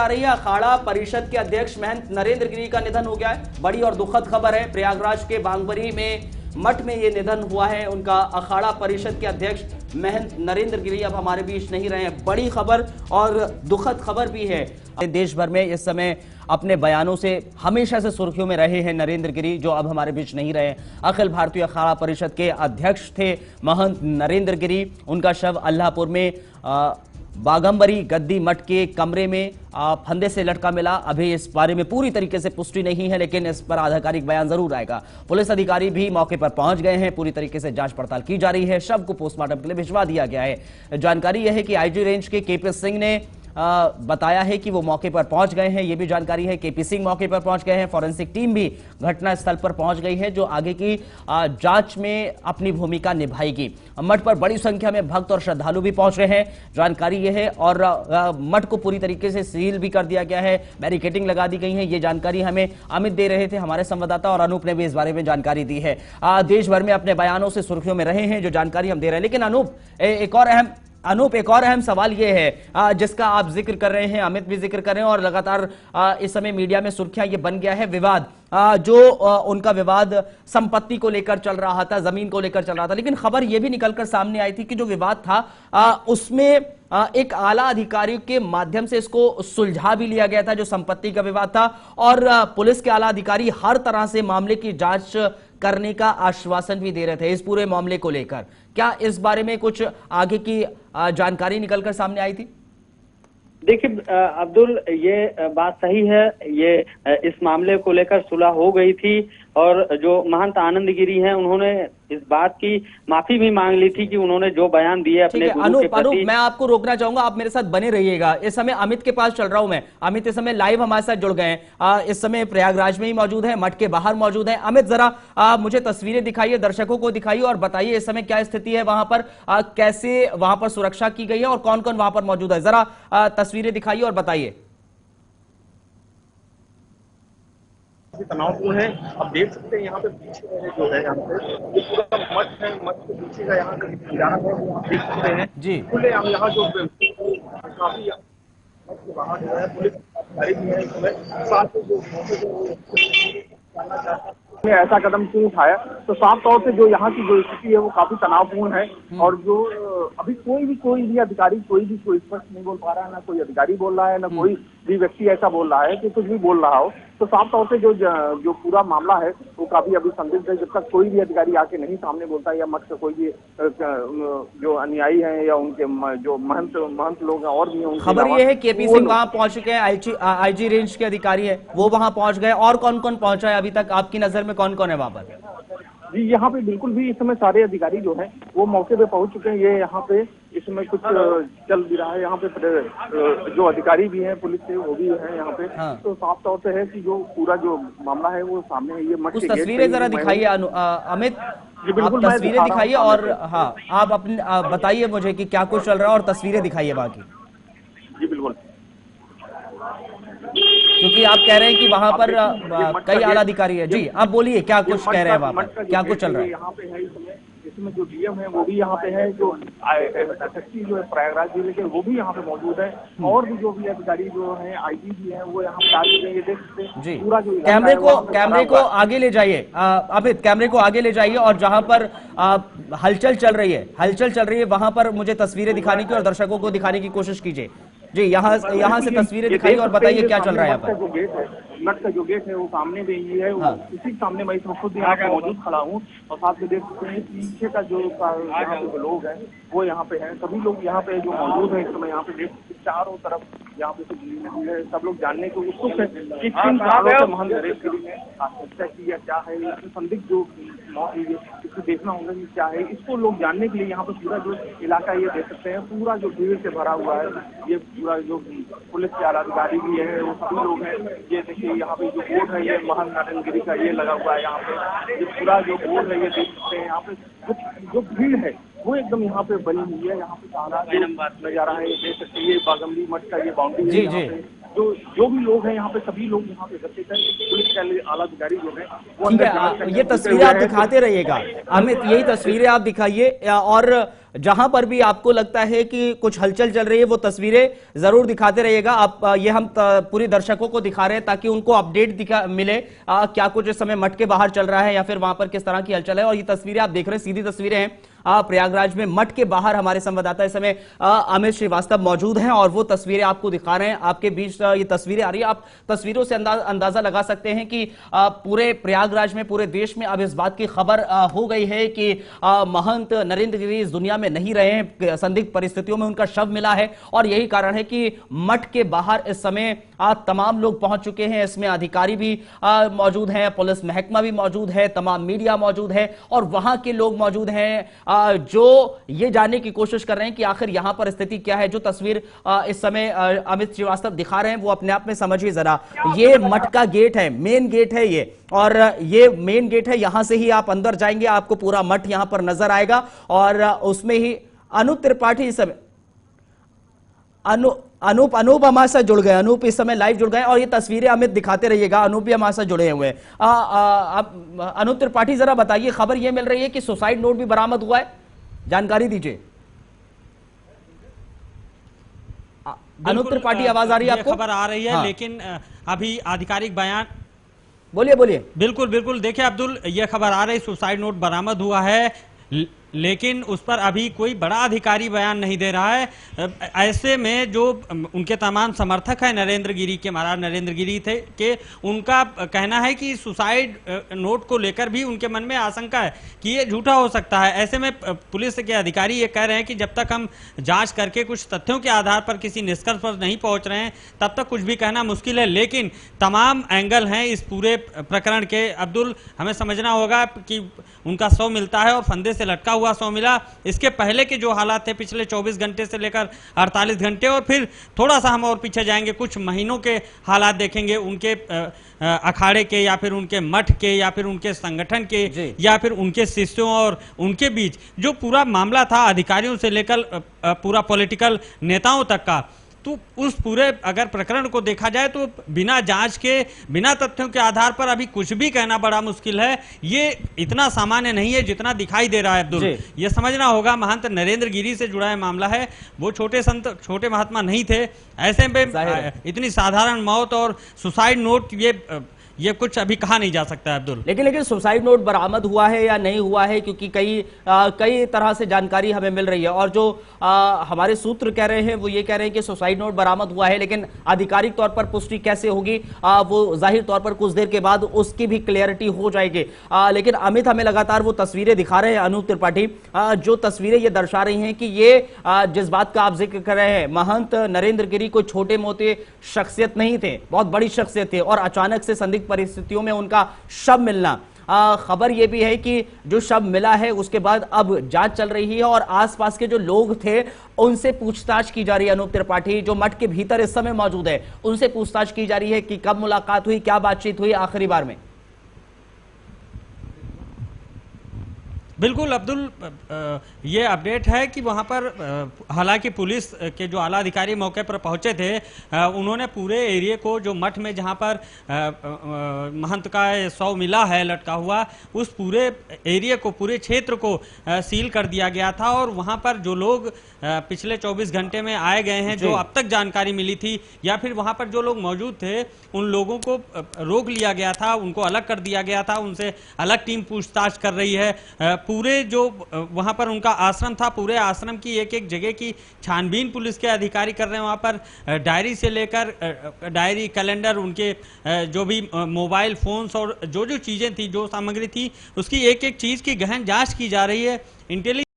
आ रही है। अखाड़ा परिषद के अध्यक्ष महंत नरेंद्र गिरी का निधन हो गया है। बड़ी और दुखद खबर है। प्रयागराज के बांगबरी में मठ में ये निधन हुआ है उनका। अखाड़ा परिषद के अध्यक्ष महंत नरेंद्र गिरी अब हमारे बीच नहीं रहे हैं। बड़ी खबर और दुखद खबर भी है। देश भर में इस समय अपने बयानों से हमेशा से सुर्खियों में रहे हैं नरेंद्र गिरी, जो अब हमारे बीच नहीं रहे। अखिल भारतीय अखाड़ा परिषद के अध्यक्ष थे महंत नरेंद्र गिरी। उनका शव अल्लाहपुर में बागंबरी गद्दी मठ के कमरे में फंदे से लटका मिला। अभी इस बारे में पूरी तरीके से पुष्टि नहीं है, लेकिन इस पर आधिकारिक बयान जरूर आएगा। पुलिस अधिकारी भी मौके पर पहुंच गए हैं। पूरी तरीके से जांच पड़ताल की जा रही है। शव को पोस्टमार्टम के लिए भिजवा दिया गया है। जानकारी यह है कि आईजी रेंज के केपी सिंह ने बताया है कि वो मौके पर पहुंच गए हैं। ये भी जानकारी है केपी सिंह मौके पर पहुंच गए हैं। फॉरेंसिक टीम भी घटना स्थल पर पहुंच गई है, जो आगे की जांच में अपनी भूमिका निभाएगी। मठ पर बड़ी संख्या में भक्त और श्रद्धालु भी पहुंच रहे हैं, जानकारी यह है। और मठ को पूरी तरीके से सील भी कर दिया गया है, बैरिकेडिंग लगा दी गई है। ये जानकारी हमें अमित दे रहे थे, हमारे संवाददाता, और अनूप ने भी इस बारे में जानकारी दी है। देश भर में अपने बयानों से सुर्खियों में रहे हैं, जो जानकारी हम दे रहे हैं। लेकिन अनूप एक और अहम सवाल यह है जिसका आप जिक्र कर रहे हैं, अमित भी जिक्र कर रहे हैं, और लगातार इस समय मीडिया में सुर्खियां ये बन गया है विवाद, जो उनका विवाद संपत्ति को लेकर चल रहा था, जमीन को लेकर चल रहा था। लेकिन खबर यह भी निकलकर सामने आई थी कि जो विवाद था उसमें एक आला अधिकारी के माध्यम से इसको सुलझा भी लिया गया था, जो संपत्ति का विवाद था। और पुलिस के आला अधिकारी हर तरह से मामले की जांच करने का आश्वासन भी दे रहे थे इस पूरे मामले को लेकर। क्या इस बारे में कुछ आगे की जानकारी निकलकर सामने आई थी? देखिए अब्दुल, ये बात सही है। ये इस मामले को लेकर सुलह हो गई थी, और जो महंत आनंद गिरी हैं उन्होंने इस बात की माफी भी मांग ली थी कि उन्होंने जो बयान दिए अपने गुरु के प्रति। मैं आपको रोकना चाहूंगा, आप मेरे साथ बने रहिएगा। इस समय अमित के पास चल रहा हूं मैं। अमित इस समय लाइव हमारे साथ जुड़ गए हैं, इस समय प्रयागराज में ही मौजूद है, मठ के बाहर मौजूद है। अमित, जरा मुझे तस्वीरें दिखाइए, दर्शकों को दिखाइए और बताइए इस समय क्या स्थिति है वहां पर, कैसे वहां पर सुरक्षा की गई है और कौन कौन वहां पर मौजूद है। जरा तस्वीरें दिखाइए और बताइए। तनावपूर्ण है। आप देख सकते हैं यहाँ पे पीछे जो है, यहाँ पे ये पूरा मठ है। मठ के पीछे का यहाँ पे खजाना है, आप देख सकते हैं जी। खुले हम यहाँ जो काफी मठ के बाहर जो है पुलिस अधिकारी भी है इसमें, साथ में जो ऐसा कदम क्यों उठाया, तो साफ तौर से जो यहाँ की जो स्थिति है वो काफी तनावपूर्ण है। और जो अभी कोई भी अधिकारी कोई स्पष्ट नहीं बोल पा रहा है, ना कोई अधिकारी बोल रहा है, ना कोई भी व्यक्ति ऐसा बोल रहा है कि कुछ भी बोल रहा हो। तो साफ तौर से जो पूरा मामला है वो काफी अभी संदिग्ध है। जब तक कोई भी अधिकारी आके नहीं सामने बोलता है, या मठ का कोई भी जो अनुयायी है या उनके जो महंत लोग हैं और भी हैं, खबर ये है केपी सिंह वहां पहुंच चुके हैं, आईजी रेंज के अधिकारी है वो वहां पहुंच गए। और कौन कौन पहुंचा है अभी तक आपकी नजर में, कौन कौन है वहां पर? जी, यहाँ पे बिल्कुल भी इस समय सारे अधिकारी जो हैं वो मौके पे पहुंच चुके हैं। ये यहाँ पे इस समय कुछ चल भी रहा है। यहाँ पे जो अधिकारी भी हैं पुलिस से, वो भी हैं यहाँ पे। हाँ। तो साफ तौर से है कि जो पूरा जो मामला है वो सामने है। ये मठ के तस्वीरें जरा दिखाइए अमित, आप तस्वीरें दिखाइए और हाँ, आप अपने बताइए मुझे कि क्या कुछ चल रहा है और तस्वीरें दिखाइए बाकी। जी बिल्कुल, क्योंकि आप कह रहे हैं कि वहां पर कई आला अधिकारी है। जी, आप बोलिए क्या कुछ कह रहे हैं वहां पर, क्या कुछ चल रहा है? यहाँ पे है इसमें जो डीएम है वो भी यहाँ पे है, जो एसएसपी जो है प्रयागराज जिले के वो भी यहाँ पे मौजूद है, और भी जो भी अधिकारी जो है आईजी भी है वो यहाँ पे आ चुके हैं। ये देख सकते हैं जी। पूरा जो कैमरे को आगे ले जाइए अमित, कैमरे को आगे ले जाइए और जहां पर हलचल चल रही है वहां पर मुझे तस्वीरें दिखाने की और दर्शकों को दिखाने की कोशिश कीजिए। जी, यहाँ से तस्वीरें दिखाइए और बताइए क्या चल रहा है यहाँ पर। मठ का जो गेट है वो सामने में ही है। हाँ। इसी सामने मैं इसमें खुद यहाँ पे मौजूद खड़ा हूँ, और साथ में देख सकते हैं पीछे का जो यहाँ पे लोग हैं वो यहाँ पे हैं। सभी लोग यहाँ पे जो मौजूद है इस समय, यहाँ पे देख चारों तरफ यहाँ पे सब लोग जानने को उत्सुक है कि किन कारणों से महंत नरेंद्र गिरी ने आत्महत्या की या क्या है। इसमें संदिग्ध जो मौत हुई है इसको देखना होगा कि क्या है, इसको लोग जानने के लिए यहाँ पे पूरा जो इलाका ये देख सकते हैं पूरा जो भीड़ से भरा हुआ है। ये पूरा जो पुलिस के आला अधिकारी भी है वो सभी लोग हैं। ये देखिए यहाँ पे जो बोर्ड है ये महंत नरेंद्र गिरी का ये लगा हुआ है। यहाँ पे ये पूरा जो बोर्ड है ये देख सकते हैं। यहाँ पे जो भीड़ है वो एकदम यहाँ पे बनी हुई है। यहाँ पे सारा नजारा है ये देख सकते हैं। ये बागंबरी मठ का ये बाउंड्री है। जो जो भी लोग हैं यहाँ पे सभी लोग यहाँ पे उपस्थित हैं। पुलिस के आला अधिकारी जो है वो ठीक अंदर है, जांच करने ये पहुंचे तस्वीरें हुए आप हैं। दिखाते रहिएगा अमित, यही तस्वीरें आप दिखाइए और जहां पर भी आपको लगता है कि कुछ हलचल चल रही है वो तस्वीरें जरूर दिखाते रहिएगा आप। ये हम पूरी दर्शकों को दिखा रहे हैं ताकि उनको अपडेट मिले क्या कुछ इस समय मठ के बाहर चल रहा है या फिर वहां पर किस तरह की हलचल है। और ये तस्वीरें आप देख रहे हैं, सीधी तस्वीरें हैं प्रयागराज में मठ के बाहर। हमारे संवाददाता इस समय अमित श्रीवास्तव मौजूद हैं और वो तस्वीरें आपको दिखा रहे हैं। आपके बीच ये तस्वीरें आ रही है, आप तस्वीरों से अंदाजा लगा सकते हैं कि पूरे प्रयागराज में, पूरे देश में अब इस बात की खबर हो गई है कि महंत नरेंद्र गिरी इस दुनिया में नहीं रहे हैं। संदिग्ध परिस्थितियों में उनका शव मिला है और यही कारण है कि मठ के बाहर इस समय तमाम लोग पहुंच चुके हैं। इसमें अधिकारी भी मौजूद हैं, पुलिस महकमा भी मौजूद है, तमाम मीडिया मौजूद है और वहां के लोग मौजूद हैं जो ये जानने की कोशिश कर रहे हैं कि आखिर यहां पर स्थिति क्या है। जो तस्वीर इस समय अमित श्रीवास्तव दिखा रहे हैं वो अपने आप में समझिए जरा, ये मठ का गेट है, मेन गेट है ये, और ये मेन गेट है। यहां से ही आप अंदर जाएंगे, आपको पूरा मठ यहां पर नजर आएगा और उसमें ही अनूप त्रिपाठी इस समय अनूप हमारे साथ जुड़ गए, अनूप इस समय लाइव जुड़ गए और ये तस्वीरें अमित दिखाते रहिएगा। अनूप भी हमारे साथ जुड़े हुए हैं। अनूप त्रिपाठी जरा बताइए, खबर ये मिल रही है कि सुसाइड नोट भी बरामद हुआ है, जानकारी दीजिए। अनूप त्रिपाठी आवाज आ रही है आपको? खबर आ रही है हाँ। लेकिन अभी आधिकारिक बयान बोलिए। बिल्कुल बिल्कुल देखिए अब्दुल, यह खबर आ रही सुसाइड नोट बरामद हुआ है लेकिन उस पर अभी कोई बड़ा अधिकारी बयान नहीं दे रहा है। ऐसे में जो उनके तमाम समर्थक हैं नरेंद्र गिरी के, महाराज नरेंद्र गिरी थे कि उनका कहना है कि सुसाइड नोट को लेकर भी उनके मन में आशंका है कि ये झूठा हो सकता है। ऐसे में पुलिस के अधिकारी ये कह रहे हैं कि जब तक हम जांच करके कुछ तथ्यों के आधार पर किसी निष्कर्ष पर नहीं पहुंच रहे हैं तब तक कुछ भी कहना मुश्किल है। लेकिन तमाम एंगल हैं इस पूरे प्रकरण के अब्दुल। हमें समझना होगा कि उनका शव मिलता है और फंदे से लटका हुआ शव मिला। इसके पहले के जो हालात थे पिछले 24 घंटे से लेकर 48 घंटे और फिर थोड़ा सा हम और पीछे जाएंगे, कुछ महीनों के हालात देखेंगे उनके अखाड़े के या फिर उनके मठ के या फिर उनके संगठन के या फिर उनके शिष्यों और उनके बीच जो पूरा मामला था अधिकारियों से लेकर पूरा पॉलिटिकल नेताओं तक का। तो उस पूरे अगर प्रकरण को देखा जाए तो बिना जांच के, बिना तथ्यों के आधार पर अभी कुछ भी कहना बड़ा मुश्किल है। ये इतना सामान्य नहीं है जितना दिखाई दे रहा है अब्दुल। ये समझना होगा महंत नरेंद्र गिरी से जुड़ा है मामला है, वो छोटे संत, छोटे महात्मा नहीं थे। ऐसे में इतनी साधारण मौत और सुसाइड नोट ये कुछ अभी कहा नहीं जा सकता है अब्दुल। लेकिन सुसाइड नोट बरामद हुआ है या नहीं हुआ है, क्योंकि कई तरह से जानकारी हमें मिल रही है और जो हमारे सूत्र कह रहे हैं वो ये कह रहे हैं कि सुसाइड नोट बरामद हुआ है, लेकिन आधिकारिक तौर पर पुष्टि कैसे होगी वो जाहिर तौर पर कुछ देर के बाद उसकी भी क्लियरिटी हो जाएगी। लेकिन अमित हमें लगातार वो तस्वीरें दिखा रहे हैं, अनूप त्रिपाठी, जो तस्वीरें ये दर्शा रही हैं कि ये जिस बात का आप जिक्र कर रहे हैं, महंत नरेंद्र गिरी कोई छोटे मोटे शख्सियत नहीं थे, बहुत बड़ी शख्सियत थे और अचानक से संदिग्ध परिस्थितियों में उनका शव मिलना। खबर यह भी है कि जो शव मिला है उसके बाद अब जांच चल रही है और आसपास के जो लोग थे उनसे पूछताछ की जा रही है। अनूप त्रिपाठी जो मठ के भीतर इस समय मौजूद है उनसे पूछताछ की जा रही है कि कब मुलाकात हुई, क्या बातचीत हुई आखिरी बार में। बिल्कुल अब्दुल, ये अपडेट है कि वहाँ पर हालांकि पुलिस के जो आला अधिकारी मौके पर पहुँचे थे उन्होंने पूरे एरिया को, जो मठ में जहाँ पर महंत का शव मिला है लटका हुआ, उस पूरे एरिया को, पूरे क्षेत्र को सील कर दिया गया था और वहाँ पर जो लोग पिछले 24 घंटे में आए गए हैं, जो अब तक जानकारी मिली थी या फिर वहाँ पर जो लोग मौजूद थे उन लोगों को रोक लिया गया था, उनको अलग कर दिया गया था, उनसे अलग टीम पूछताछ कर रही है। पूरे जो वहां पर उनका आश्रम था, पूरे आश्रम की एक एक जगह की छानबीन पुलिस के अधिकारी कर रहे हैं। वहां पर डायरी से लेकर डायरी, कैलेंडर, उनके जो भी मोबाइल फोन्स और जो जो चीजें थी, जो सामग्री थी, उसकी एक एक चीज की गहन जांच की जा रही है। इंटेलिजेंस